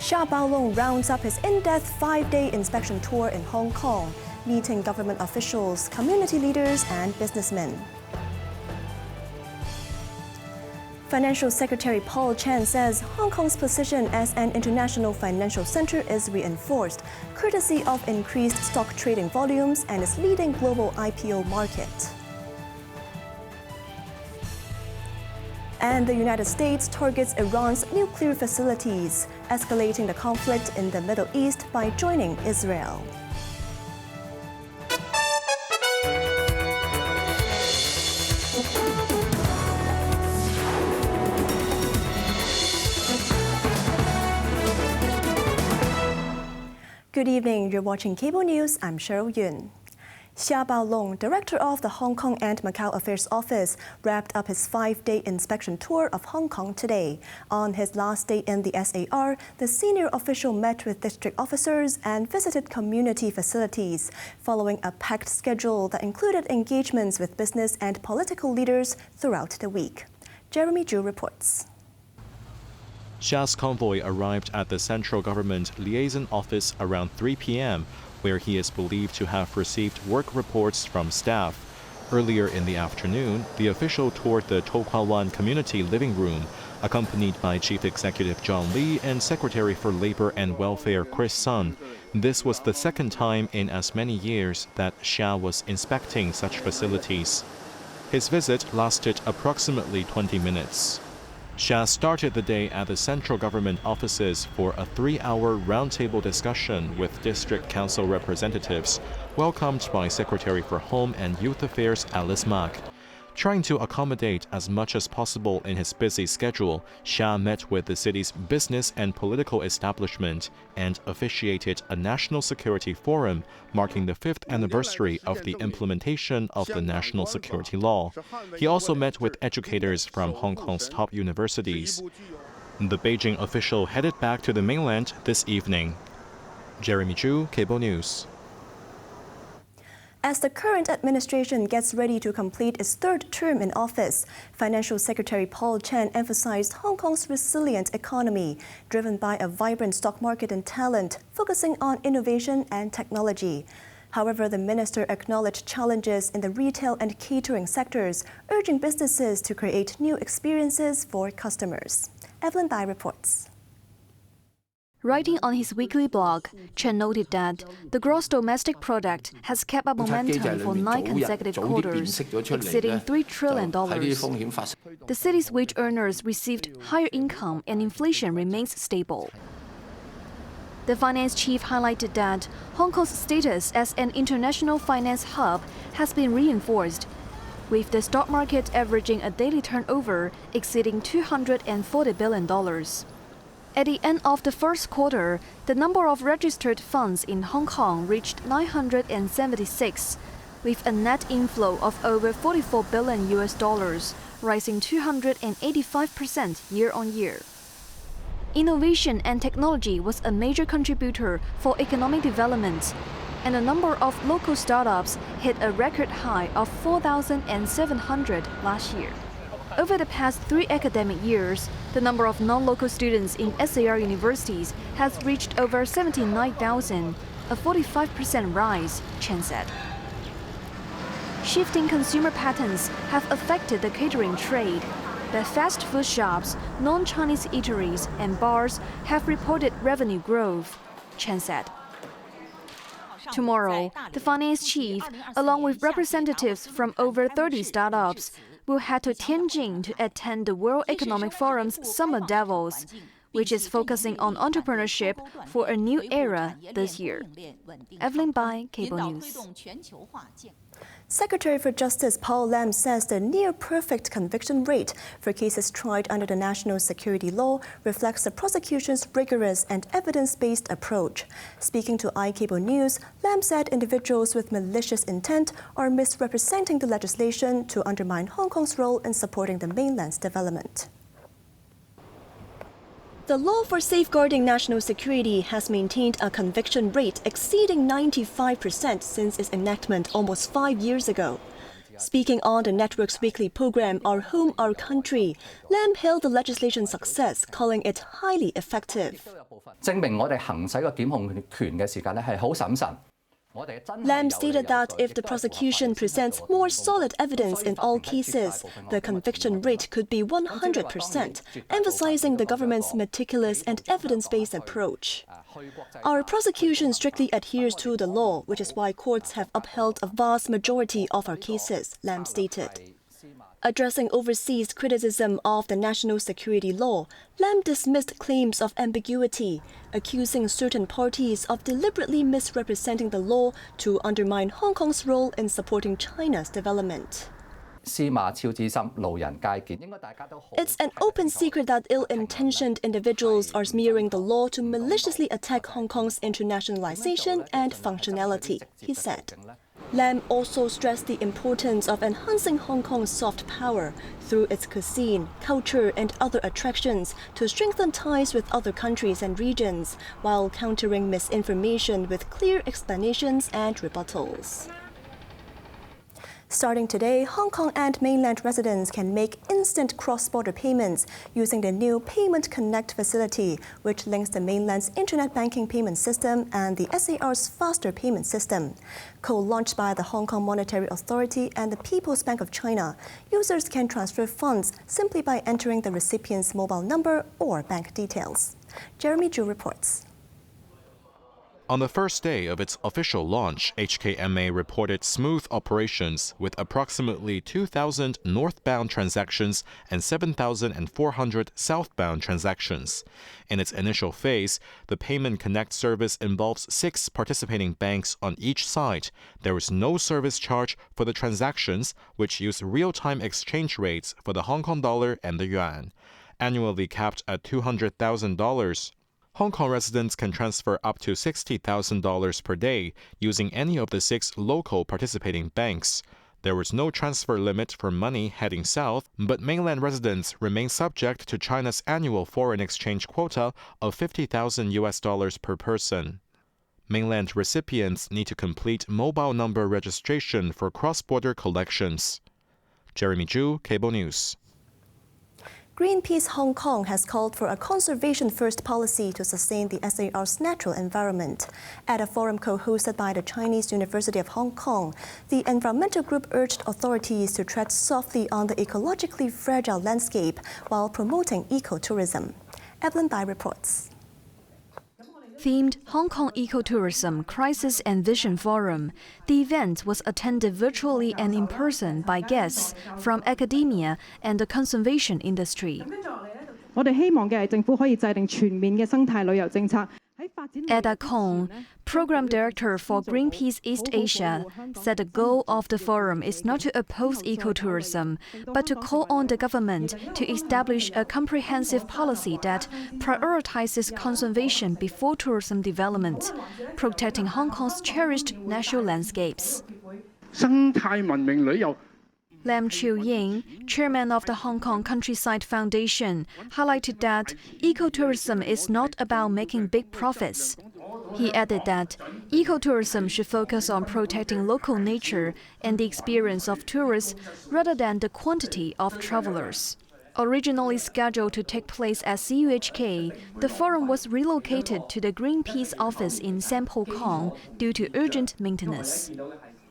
Xia Baolong rounds up his in-depth 5-day inspection tour in Hong Kong, meeting government officials, community leaders and businessmen. Financial Secretary Paul Chan says Hong Kong's position as an international financial center is reinforced, courtesy of increased stock trading volumes and its leading global IPO market. And the United States targets Iran's nuclear facilities, escalating the conflict in the Middle East by joining Israel. Good evening, you're watching Cable News. I'm Cheryl Yun. Xia Baolong, director of the Hong Kong and Macau Affairs Office, wrapped up his 5-day inspection tour of Hong Kong today. On his last day in the SAR, the senior official met with district officers and visited community facilities, following a packed schedule that included engagements with business and political leaders throughout the week. Jeremy Zhu reports. Xia's convoy arrived at the Central Government Liaison Office around 3 p.m., where he is believed to have received work reports from staff. Earlier in the afternoon, the official toured the To Kwa Wan Community Living Room, accompanied by Chief Executive John Lee and Secretary for Labor and Welfare Chris Sun. This was the second time in as many years that Xia was inspecting such facilities. His visit lasted approximately 20 minutes. Xia started the day at the central government offices for a 3-hour roundtable discussion with district council representatives, welcomed by Secretary for Home and Youth Affairs Alice Mak. Trying to accommodate as much as possible in his busy schedule, Xia met with the city's business and political establishment and officiated a national security forum marking the 5th anniversary of the implementation of the national security law. He also met with educators from Hong Kong's top universities. The Beijing official headed back to the mainland this evening. Jeremy Zhu, Cable News. As the current administration gets ready to complete its 3rd term in office, Financial Secretary Paul Chan emphasized Hong Kong's resilient economy, driven by a vibrant stock market and talent, focusing on innovation and technology. However, the minister acknowledged challenges in the retail and catering sectors, urging businesses to create new experiences for customers. Evelyn Bai reports. Writing on his weekly blog, Chen noted that the gross domestic product has kept up momentum for 9 consecutive quarters, exceeding $3 trillion. The city's wage earners received higher income and inflation remains stable. The finance chief highlighted that Hong Kong's status as an international finance hub has been reinforced, with the stock market averaging a daily turnover exceeding $240 billion. At the end of the first quarter, the number of registered funds in Hong Kong reached 976, with a net inflow of over $44 billion, rising 285% year-on-year. Innovation and technology was a major contributor for economic development, and the number of local startups hit a record high of 4,700 last year. Over the past 3 academic years, the number of non-local students in SAR universities has reached over 79,000, a 45% rise, Chen said. Shifting consumer patterns have affected the catering trade. The fast food shops, non-Chinese eateries, and bars have reported revenue growth, Chen said. Tomorrow, the finance chief, along with representatives from over 30 startups, will head to Tianjin to attend the World Economic Forum's Summer Davos, which is focusing on entrepreneurship for a new era this year. Evelyn Bai, Cable News. Secretary for Justice Paul Lam says the near-perfect conviction rate for cases tried under the national security law reflects the prosecution's rigorous and evidence-based approach. Speaking to iCable News, Lam said individuals with malicious intent are misrepresenting the legislation to undermine Hong Kong's role in supporting the mainland's development. The law for safeguarding national security has maintained a conviction rate exceeding 95% since its enactment almost 5 years ago. Speaking on the network's weekly program, Our Home, Our Country, Lam hailed the legislation's success, calling it highly effective. 證明我哋行使個檢控權嘅時間咧係好審慎。 Lam stated that if the prosecution presents more solid evidence in all cases, the conviction rate could be 100%, emphasizing the government's meticulous and evidence-based approach. Our prosecution strictly adheres to the law, which is why courts have upheld a vast majority of our cases, Lam stated. Addressing overseas criticism of the national security law, Lam dismissed claims of ambiguity, accusing certain parties of deliberately misrepresenting the law to undermine Hong Kong's role in supporting China's development. It's an open secret that ill-intentioned individuals are smearing the law to maliciously attack Hong Kong's internationalization and functionality, he said. Lam also stressed the importance of enhancing Hong Kong's soft power through its cuisine, culture, and other attractions to strengthen ties with other countries and regions, while countering misinformation with clear explanations and rebuttals. Starting today, Hong Kong and mainland residents can make instant cross-border payments using the new Payment Connect facility, which links the mainland's internet banking payment system and the SAR's faster payment system. Co-launched by the Hong Kong Monetary Authority and the People's Bank of China, users can transfer funds simply by entering the recipient's mobile number or bank details. Jeremy Zhu reports. On the first day of its official launch, HKMA reported smooth operations with approximately 2,000 northbound transactions and 7,400 southbound transactions. In its initial phase, the Payment Connect service involves 6 participating banks on each side. There is no service charge for the transactions, which use real-time exchange rates for the Hong Kong dollar and the yuan, annually capped at $200,000. Hong Kong residents can transfer up to $60,000 per day using any of the 6 local participating banks. There was no transfer limit for money heading south, but mainland residents remain subject to China's annual foreign exchange quota of $50,000 per person. Mainland recipients need to complete mobile number registration for cross-border collections. Jeremy Zhu, Cable News. Greenpeace Hong Kong has called for a conservation-first policy to sustain the SAR's natural environment. At a forum co-hosted by the Chinese University of Hong Kong, the environmental group urged authorities to tread softly on the ecologically fragile landscape while promoting ecotourism. Evelyn Bai reports. Themed Hong Kong Ecotourism Crisis and Vision Forum, the event was attended virtually and in person by guests from academia and the conservation industry. Ada Kong, Program Director for Greenpeace East Asia, said the goal of the forum is not to oppose ecotourism, but to call on the government to establish a comprehensive policy that prioritizes conservation before tourism development, protecting Hong Kong's cherished natural landscapes. Lam Chiu-ying, chairman of the Hong Kong Countryside Foundation, highlighted that ecotourism is not about making big profits. He added that ecotourism should focus on protecting local nature and the experience of tourists rather than the quantity of travelers. Originally scheduled to take place at CUHK, the forum was relocated to the Greenpeace office in Sam Po Kong due to urgent maintenance.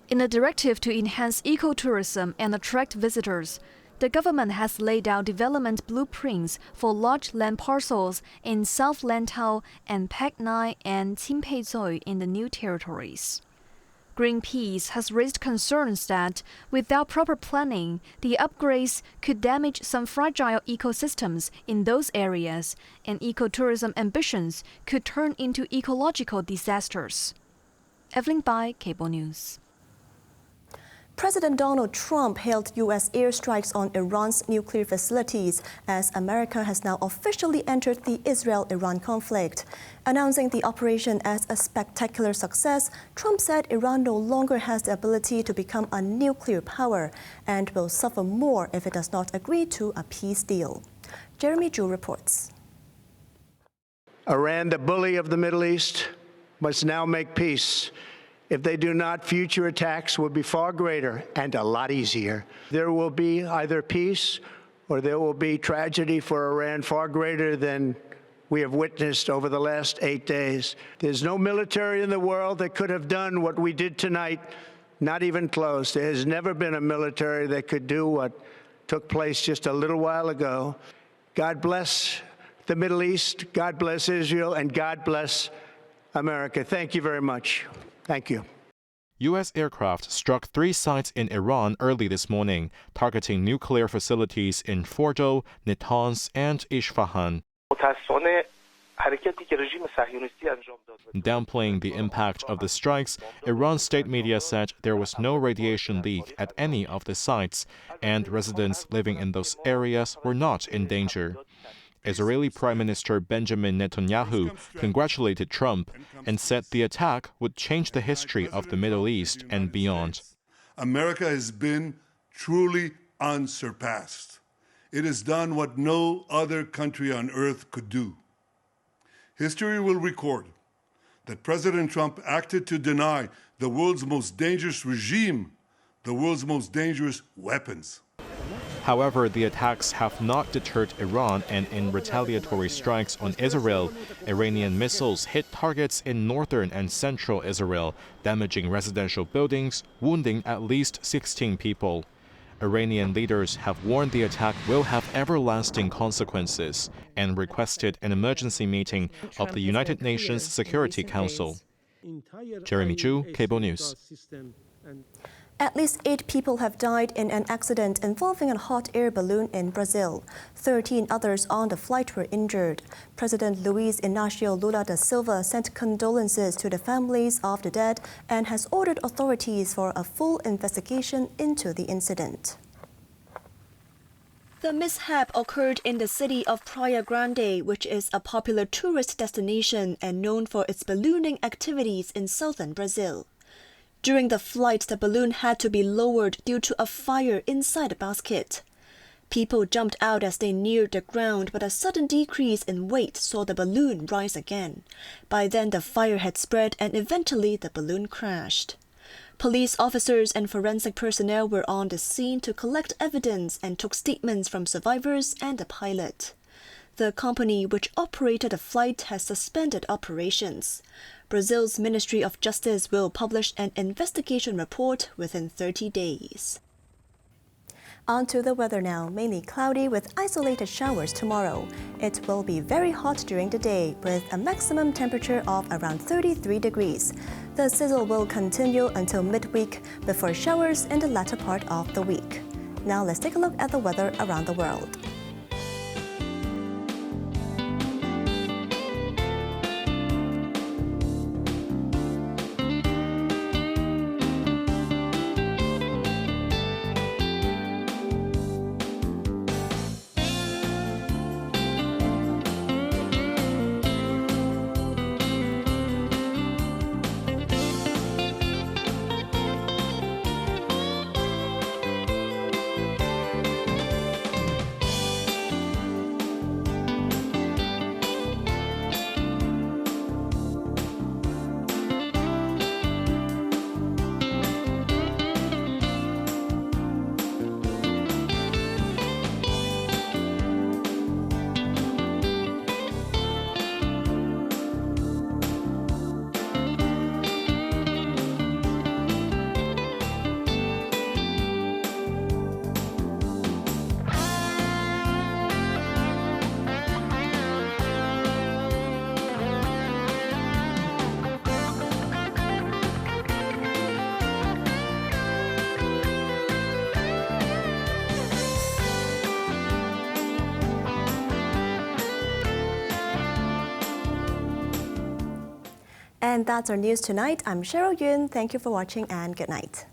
In a directive to enhance ecotourism and attract visitors, the government has laid out development blueprints for large land parcels in South Lantau and Pak Nai and Tsim Pei Tsui in the new territories. Greenpeace has raised concerns that, without proper planning, the upgrades could damage some fragile ecosystems in those areas, and ecotourism ambitions could turn into ecological disasters. Evelyn Bai, Cable News. President Donald Trump hailed U.S. airstrikes on Iran's nuclear facilities as America has now officially entered the Israel-Iran conflict. Announcing the operation as a spectacular success, Trump said Iran no longer has the ability to become a nuclear power and will suffer more if it does not agree to a peace deal. Jeremy Zhu reports. Iran, the bully of the Middle East, must now make peace If they do not, future attacks will be far greater and a lot easier. There will be either peace or there will be tragedy for Iran far greater than we have witnessed over the last 8 days. There's no military in the world that could have done what we did tonight, not even close. There has never been a military that could do what took place just a little while ago. God bless the Middle East, God bless Israel, and God bless America. Thank you very much. Thank you. U.S. aircraft struck 3 sites in Iran early this morning, targeting nuclear facilities in Fordo, Natanz, and Isfahan. Downplaying the impact of the strikes, Iran's state media said there was no radiation leak at any of the sites, and residents living in those areas were not in danger. Israeli Prime Minister Benjamin Netanyahu congratulated Trump and said the attack would change the history of the Middle East and beyond. America has been truly unsurpassed. It has done what no other country on earth could do. History will record that President Trump acted to deny the world's most dangerous regime the world's most dangerous weapons. However, the attacks have not deterred Iran, and in retaliatory strikes on Israel, Iranian missiles hit targets in northern and central Israel, damaging residential buildings, wounding at least 16 people. Iranian leaders have warned the attack will have everlasting consequences and requested an emergency meeting of the United Nations Security Council. Jeremy Chu, Cable News. At least 8 people have died in an accident involving a hot air balloon in Brazil. 13 others on the flight were injured. President Luiz Inácio Lula da Silva sent condolences to the families of the dead and has ordered authorities for a full investigation into the incident. The mishap occurred in the city of Praia Grande, which is a popular tourist destination and known for its ballooning activities in southern Brazil. During the flight, the balloon had to be lowered due to a fire inside the basket. People jumped out as they neared the ground, but a sudden decrease in weight saw the balloon rise again. By then, the fire had spread and eventually the balloon crashed. Police officers and forensic personnel were on the scene to collect evidence and took statements from survivors and the pilot. The company which operated the flight has suspended operations. Brazil's Ministry of Justice will publish an investigation report within 30 days. On to the weather now. Mainly cloudy with isolated showers tomorrow. It will be very hot during the day with a maximum temperature of around 33 degrees. The sizzle will continue until midweek before showers in the latter part of the week. Now let's take a look at the weather around the world. And that's our news tonight. I'm Cheryl Yun. Thank you for watching and good night.